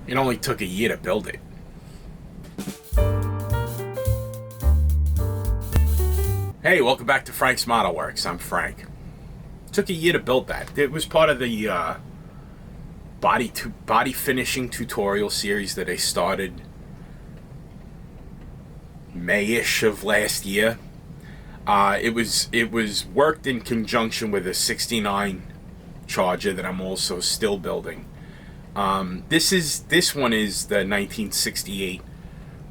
It only took a year to build it. Hey, welcome back to Frank's Modelworks. I'm Frank. It took a year to build that. It was part of the body finishing tutorial series that I started May-ish of last year. It was worked in conjunction with a 69 Charger that I'm also still building. This one is the 1968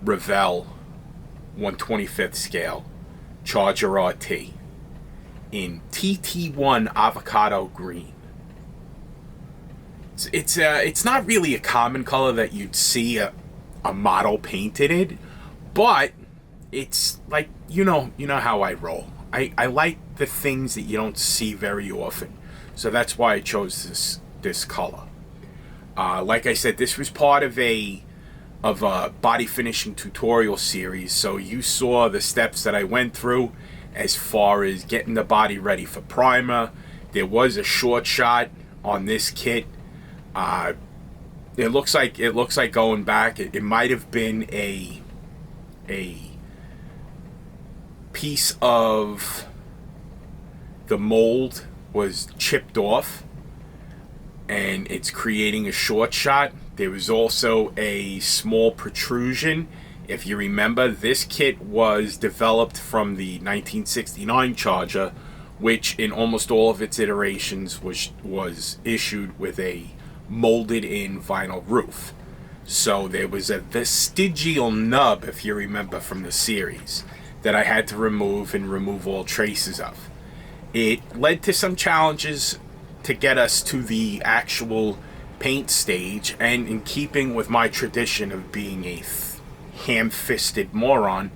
Revell 1/25th scale Charger RT in TT1 Avocado green. It's not really a common color that you'd see a model painted in, but it's like, you know how I roll. I like the things that you don't see very often, so that's why I chose this color. Like I said, this was part of a body finishing tutorial series, so you saw the steps that I went through as far as getting the body ready for primer. There was a short shot on this kit. It looks like going back, it might have been a piece of the mold was chipped off and it's creating a short shot. There was also a small protrusion. If you remember, this kit was developed from the 1969 Charger, which in almost all of its iterations was issued with a molded in vinyl roof. So there was a vestigial nub, if you remember from the series, that I had to remove all traces of. It led to some challenges to get us to the actual paint stage, and in keeping with my tradition of being a ham-fisted moron,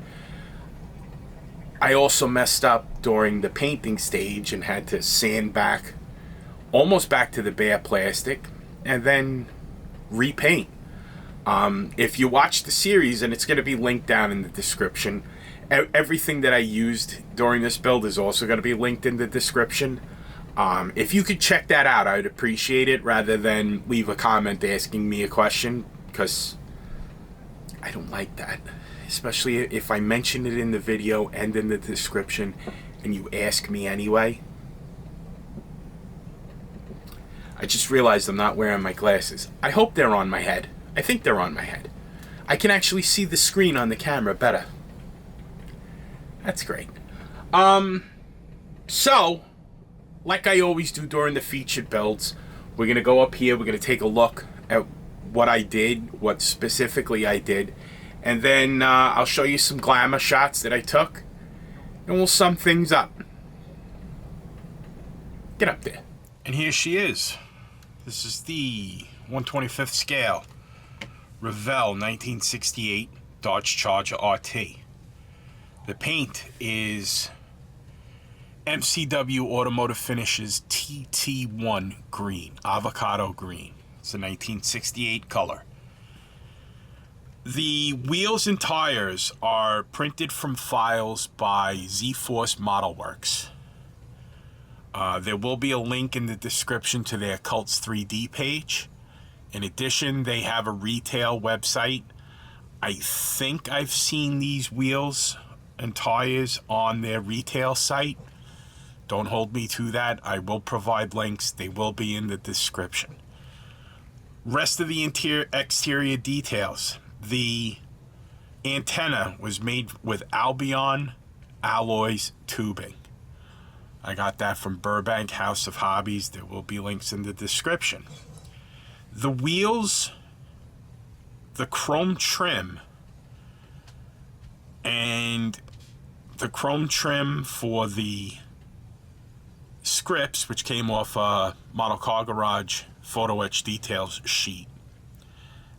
I also messed up during the painting stage and had to sand back almost back to the bare plastic and then repaint. If you watch the series, and it's going to be linked down in the description, everything that I used during this build is also going to be linked in the description. If you could check that out, I'd appreciate it, rather than leave a comment asking me a question, because I don't like that. Especially if I mention it in the video and in the description and you ask me anyway. I just realized I'm not wearing my glasses. I hope they're on my head. I think they're on my head. I can actually see the screen on the camera better. That's great. So, like I always do during the featured builds, we're going to go up here, we're going to take a look at what I did, what specifically I did, and then I'll show you some glamour shots that I took, and we'll sum things up. Get up there. And here she is. This is the 1/25th scale Revell 1968 Dodge Charger RT. The paint is MCW Automotive Finishes TT1 green, avocado green. It's a 1968 color. The wheels and tires are printed from files by Force Modelworx. There will be a link in the description to their Cults 3D page. In addition, they have a retail website. I think I've seen these wheels and tires on their retail site. Don't hold me to that. I will provide links. They will be in the description. Rest of the exterior details. The antenna was made with Albion Alloys tubing. I got that from Burbank House of Hobbies. There will be links in the description. The wheels, the chrome trim, and the chrome trim for the scripts, which came off a Model Car Garage photo etch details sheet,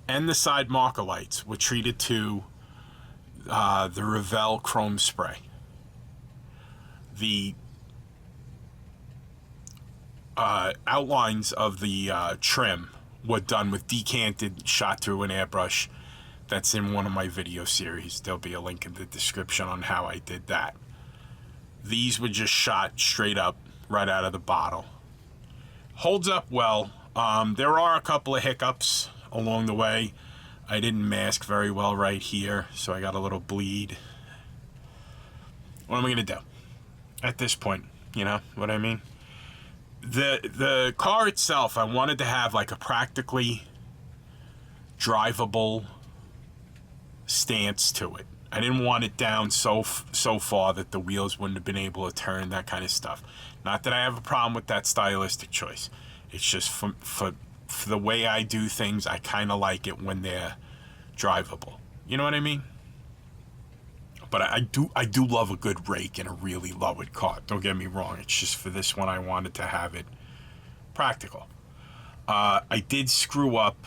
and the side marker lights were treated to the Revell chrome spray. The outlines of the trim were done with decanted, shot through an airbrush. That's in one of my video series. There'll be a link in the description on how I did that. These were just shot straight up, right out of the bottle. Holds up well. There are a couple of hiccups. along the way. I didn't mask very well right here, so I got a little bleed. What am I going to do at this point? You know what I mean? The car itself, I wanted to have like a practically drivable stance to it. I didn't want it down so far that the wheels wouldn't have been able to turn, that kind of stuff. Not that I have a problem with that stylistic choice. It's just for the way I do things, I kind of like it when they're drivable. You know what I mean? But I do love a good rake in a really lowered car. Don't get me wrong. It's just for this one I wanted to have it practical. I did screw up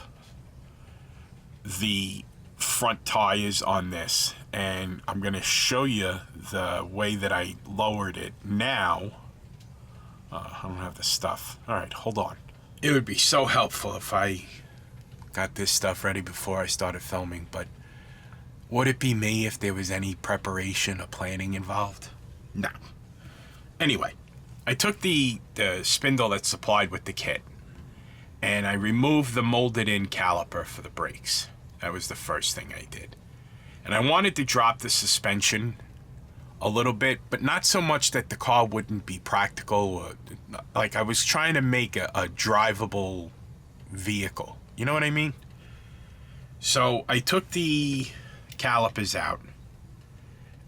the front tires on this, and I'm going to show you the way that I lowered it now. I don't have the stuff. All right, hold on. It would be so helpful if I got this stuff ready before I started filming, but would it be me if there was any preparation or planning involved? No. Anyway, I took the spindle that's supplied with the kit, and I removed the molded-in caliper for the brakes. That was the first thing I did. And I wanted to drop the suspension a little bit, but not so much that the car wouldn't be practical. Or, like, I was trying to make a drivable vehicle. You know what I mean? So I took the calipers out,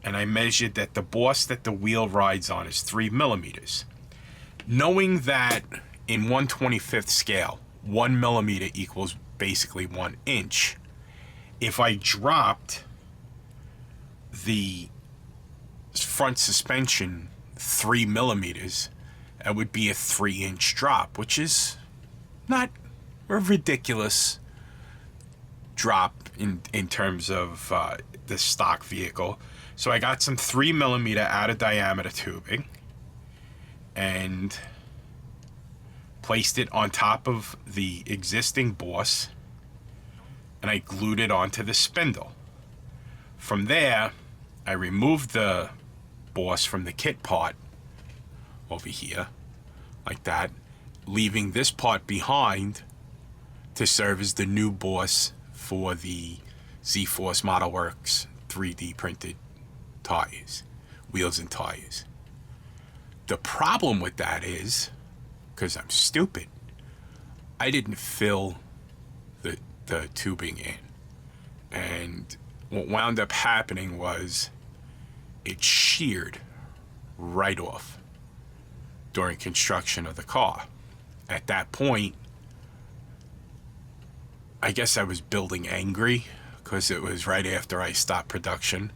and I measured that the boss that the wheel rides on is 3 millimeters. Knowing that in 1/25th scale, 1 millimeter equals basically 1 inch. If I dropped the front suspension 3 millimeters, that would be a 3-inch drop, which is not a ridiculous drop in terms of the stock vehicle. So I got some 3 millimeter out of diameter tubing and placed it on top of the existing boss, and I glued it onto the spindle. From there, I removed the boss from the kit part over here, like that, leaving this part behind to serve as the new boss for the Z-Force Modelworx 3D printed tires, wheels and tires. The problem with that is, because I'm stupid, I didn't fill the tubing in. And what wound up happening was it sheared right off during construction of the car. At that point, I guess I was building angry because it was right after I stopped production,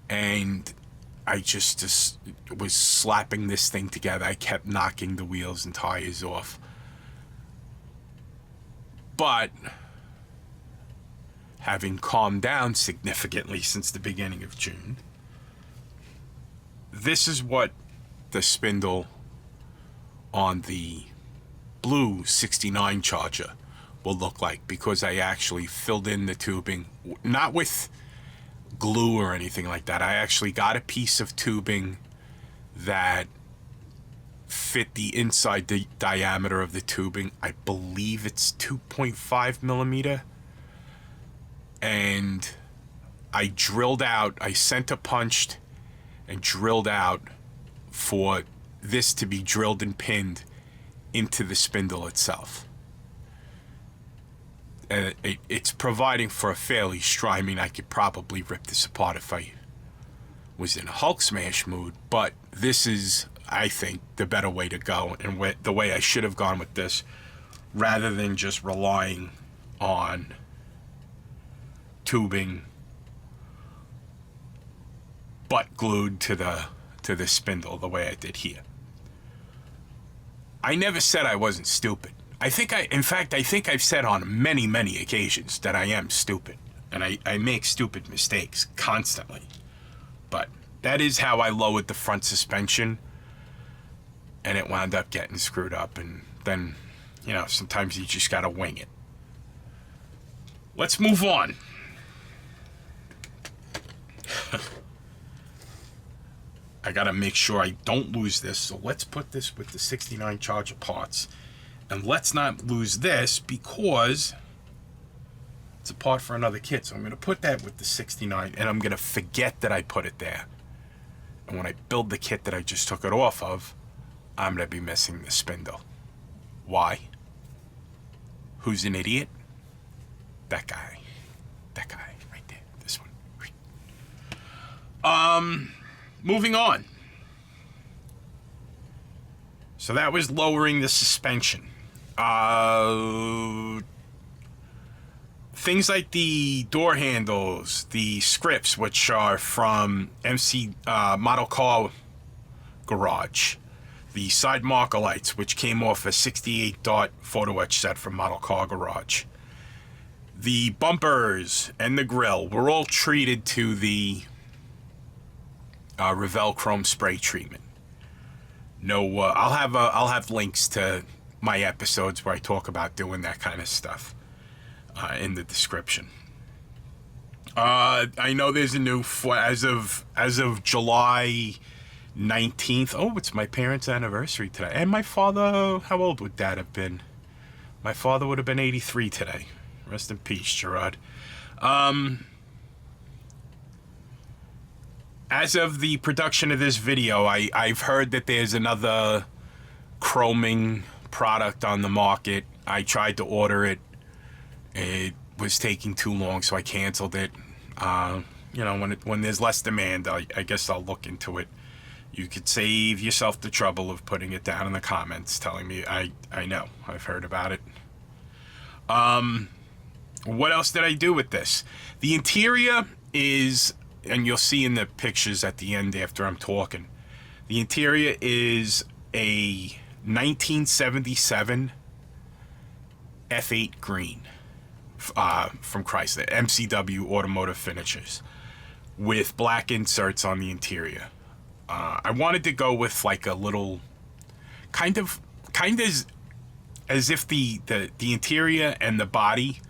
and I just was slapping this thing together. I kept knocking the wheels and tires off. But having calmed down significantly since the beginning of June, this is what the spindle on the blue 69 Charger will look like, because I actually filled in the tubing, not with glue or anything like that. I actually got a piece of tubing that fit the inside diameter of the tubing. I believe it's 2.5 millimeter. And I drilled out, I center punched and drilled out for this to be drilled and pinned into the spindle itself. And it's providing for a fairly strong, I mean, I could probably rip this apart if I was in a Hulk smash mood, but this is, I think, the better way to go, and the way I should have gone with this, rather than just relying on tubing butt glued to the spindle the way I did here. I never said I wasn't stupid. In fact, I think I've said on many, many occasions that I am stupid, and I make stupid mistakes constantly. But that is how I lowered the front suspension, and it wound up getting screwed up, and then, you know, sometimes you just gotta wing it. Let's move on. I gotta make sure I don't lose this, so let's put this with the 69 Charger parts. And let's not lose this, because It's a part for another kit, so I'm going to put that with the 69, and I'm going to forget that I put it there. And when I build the kit that I just took it off of, I'm going to be missing the spindle. Why? Who's an idiot? That guy. That guy right there. This one. Moving on. So that was lowering the suspension. Things like the door handles, the scripts, which are from MC Model Car Garage, the side marker lights, which came off a 68 dot photo etch set from Model Car Garage, the bumpers and the grill were all treated to the Revell Chrome spray treatment. No, I'll have links to my episodes where I talk about doing that kind of stuff in the description. I know there's a new as of July 19th. Oh, it's my parents' anniversary today. And my father, how old would Dad have been? My father would have been 83 today. Rest in peace, Gerard. As of the production of this video, I've heard that there's another chroming product on the market. I tried to order it. It was taking too long, so I canceled it. You know, when there's less demand, I guess I'll look into it. You could save yourself the trouble of putting it down in the comments, telling me I know, I've heard about it. What else did I do with this? The interior is, and you'll see in the pictures at the end after I'm talking, the interior is a 1977 F8 green from Chrysler, MCW Automotive Finishes, with black inserts on the interior. I wanted to go with like a little kind of as if the interior and the body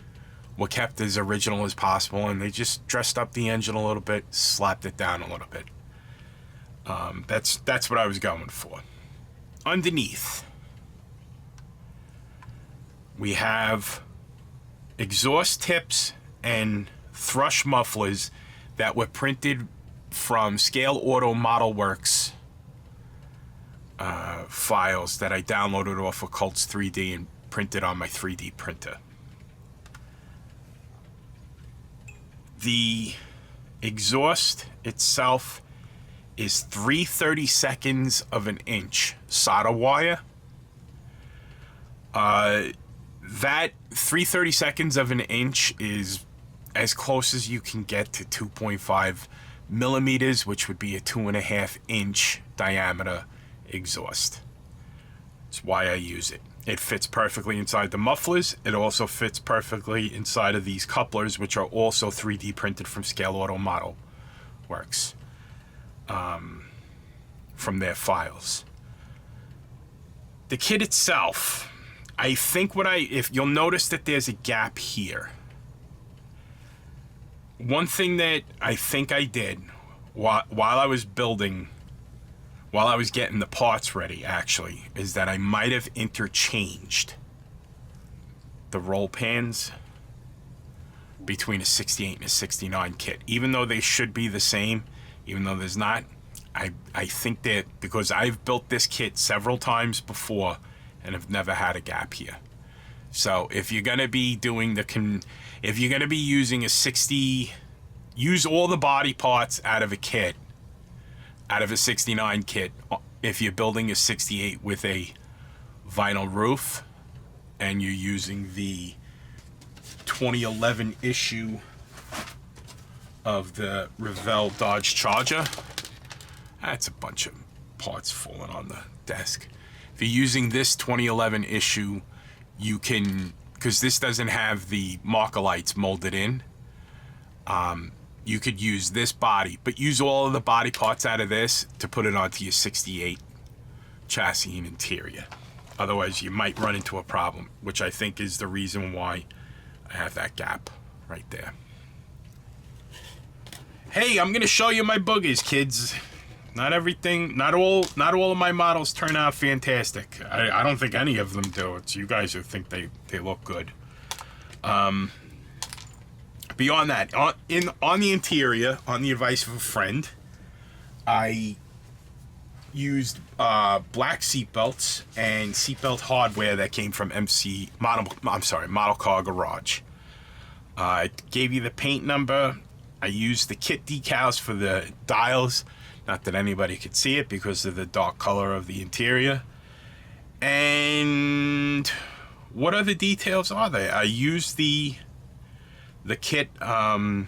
were kept as original as possible, and they just dressed up the engine a little bit, slapped it down a little bit. That's what I was going for. Underneath, we have exhaust tips and thrush mufflers that were printed from Scale Auto Modelworx files that I downloaded off of Cults 3D and printed on my 3D printer. The exhaust itself is 3/32 of an inch solder wire. That 3/32 of an inch is as close as you can get to 2.5 millimeters, which would be a 2.5 inch diameter exhaust. That's why I use it. It fits perfectly inside the mufflers. It also fits perfectly inside of these couplers, which are also 3D printed from Scale Auto Modelworx, from their files. The kit itself, I think if you'll notice that there's a gap here. One thing that I think I did while I was building, while I was getting the parts ready, actually, is that I might have interchanged the roll pans between a 68 and a 69 kit. Even though they should be the same, even though there's not, I think that because I've built this kit several times before and have never had a gap here. So if you're gonna be doing if you're gonna be using a 60, use all the body parts out of a kit, out of a 69 kit, if you're building a 68 with a vinyl roof and you're using the 2011 issue of the Revell Dodge Charger. That's a bunch of parts falling on the desk. If you're using this 2011 issue, you can, because this doesn't have the marker lights molded in, you could use this body, but use all of the body parts out of this to put it onto your 68 chassis and interior. Otherwise, you might run into a problem, which I think is the reason why I have that gap right there. Hey, I'm gonna show you my boogers, kids. Not everything, not all of my models turn out fantastic. I don't think any of them do. It's you guys who think they look good. beyond that, on the interior, on the advice of a friend, I used black seatbelts and seatbelt hardware that came from Model Car Garage. I gave you the paint number. I used the kit decals for the dials. Not that anybody could see it because of the dark color of the interior. And what other details are there? I used the kit, the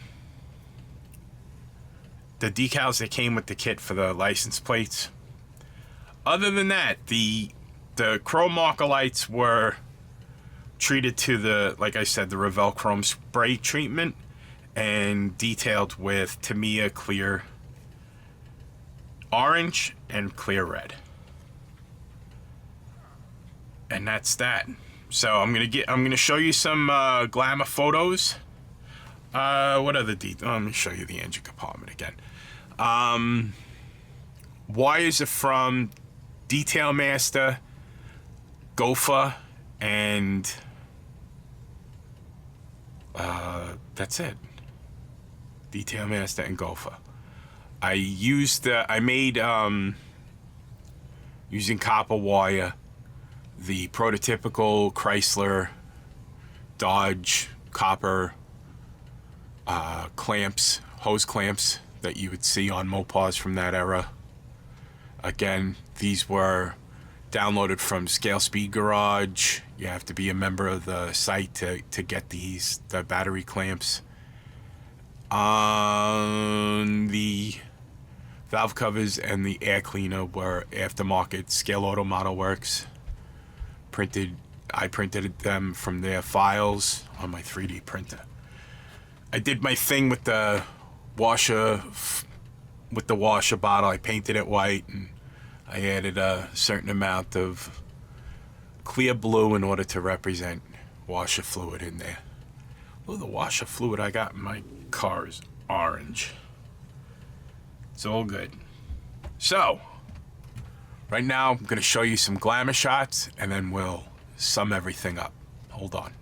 decals that came with the kit for the license plates. Other than that, the chrome marker lights were treated to the, like I said, the Revell chrome spray treatment and detailed with Tamiya clear orange and clear red. And that's that. So I'm gonna show you some Glamour photos. What other details? Let me show you the engine compartment again. Wires are from Detail Master, Gopher, and that's it. Detail Master and Gopher. I made using copper wire the prototypical Chrysler, Dodge copper clamps, hose clamps that you would see on Mopars from that era. Again, these were downloaded from Scale Speed Garage. You have to be a member of the site to get the battery clamps. The valve covers and the air cleaner were aftermarket Scale Auto Modelworx. I printed them from their files on my 3D printer. I did my thing with the washer bottle. I painted it white and I added a certain amount of clear blue in order to represent washer fluid in there. Oh, the washer fluid I got in my car is orange. It's all good. So, right now I'm going to show you some Glamour shots and then we'll sum everything up. Hold on.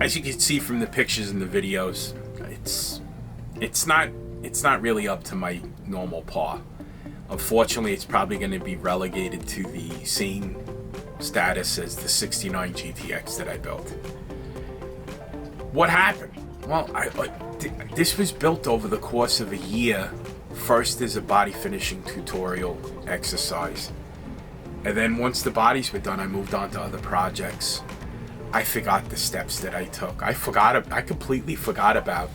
As you can see from the pictures and the videos, it's not really up to my normal par. Unfortunately, it's probably going to be relegated to the same status as the 69 GTX that I built. What happened? Well, this was built over the course of a year. First as a body finishing tutorial exercise, and then once the bodies were done, I moved on to other projects. I forgot the steps that I took. I completely forgot about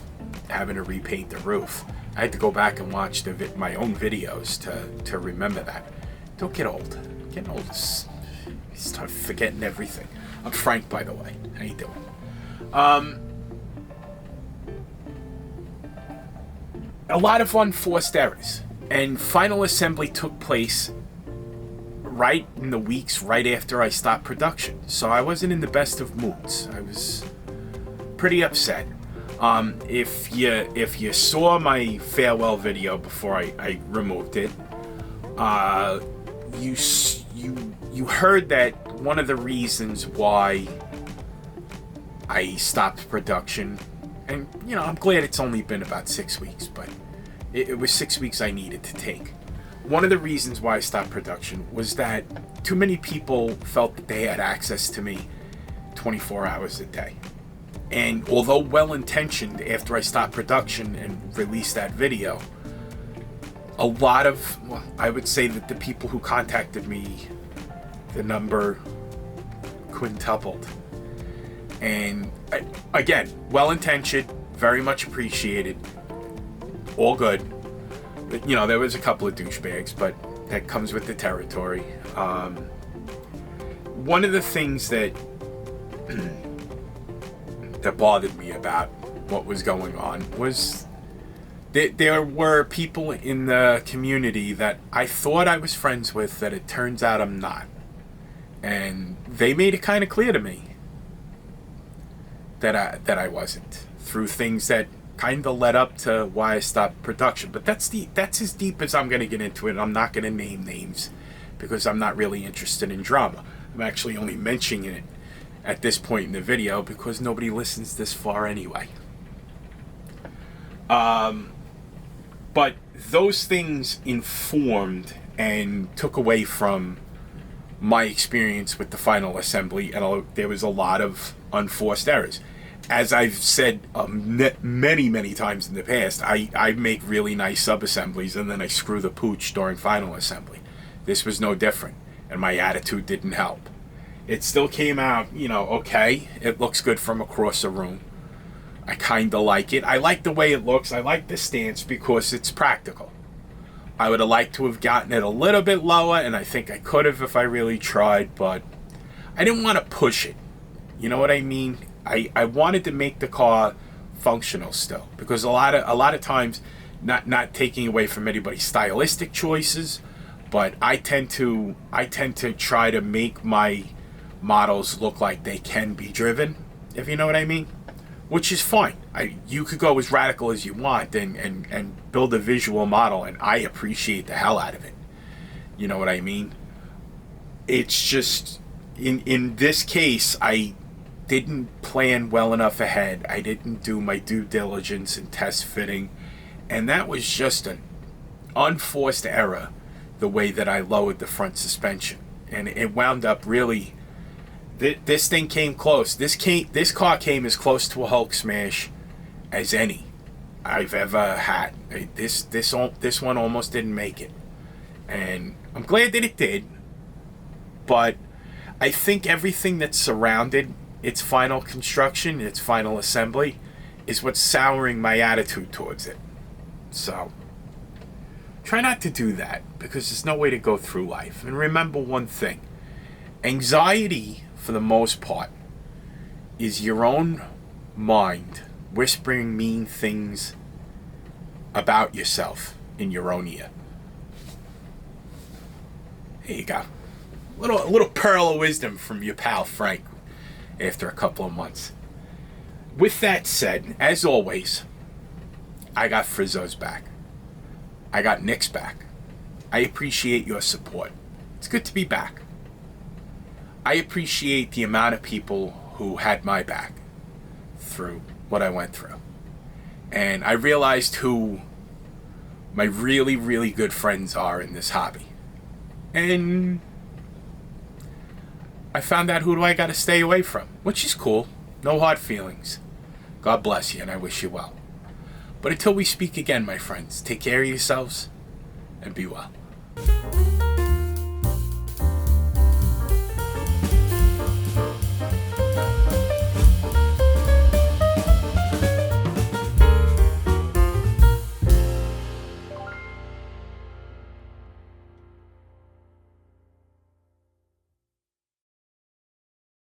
having to repaint the roof. I had to go back and watch my own videos to remember that. Don't get old. Getting old is start forgetting everything. I'm Frank, by the way. How you doing? A lot of unforced errors, and final assembly took place right in the weeks right after I stopped production, so I wasn't in the best of moods. I was pretty upset. If you saw my farewell video before I removed it, you heard that one of the reasons why I stopped production, and I'm glad it's only been about 6 weeks, but it was 6 weeks I needed to take. One of the reasons why I stopped production was that too many people felt that they had access to me 24 hours a day. And although well-intentioned, after I stopped production and released that video, I would say that the people who contacted me, the number quintupled. And again, well-intentioned, very much appreciated, all good. But, you know, there was a couple of douchebags, but that comes with the territory. One of the things that that bothered me about what was going on was that there were people in the community that I thought I was friends with that it turns out I'm not. And they made it kind of clear to me that I wasn't, through things that kind of led up to why I stopped production. But that's as deep as I'm going to get into it. I'm not going to name names because I'm not really interested in drama. I'm actually only mentioning it at this point in the video because nobody listens this far anyway. But those things informed and took away from my experience with the final assembly, and there was a lot of unforced errors. As I've said many times in the past, I make really nice sub-assemblies and then I screw the pooch during final assembly. This was no different, and my attitude didn't help. It still came out, you know, okay. It looks good from across the room. I kind of like it. I like the way it looks. I like the stance because it's practical. I would have liked to have gotten it a little bit lower, and I think I could have if I really tried, but I didn't want to push it. You know what I mean? I wanted to make the car functional still, because a lot of times, not taking away from anybody's stylistic choices, but I tend to try to make my models look like they can be driven, if you know what I mean, which is fine. You could go as radical as you want and build a visual model, and I appreciate the hell out of it. You know what I mean? It's just in this case, I didn't plan well enough ahead. I didn't do my due diligence and test fitting, and that was just an unforced error, the way that I lowered the front suspension, and it wound up really. This thing came close. This car came as close to a Hulk smash as any I've ever had. This one almost didn't make it, and I'm glad that it did. But I think everything that surrounded its final construction, its final assembly, is what's souring my attitude towards it. So try not to do that, because there's no way to go through life. And remember one thing: anxiety, for the most part, is your own mind whispering mean things about yourself in your own ear. There you go. A little pearl of wisdom from your pal Frank after a couple of months. With that said, as always, I got Frizzo's back. I got Nick's back. I appreciate your support. It's good to be back. I appreciate the amount of people who had my back through what I went through. And I realized who my really, really good friends are in this hobby. And I found out who do I got to stay away from, which is cool. No hard feelings. God bless you, and I wish you well. But until we speak again, my friends, take care of yourselves and be well.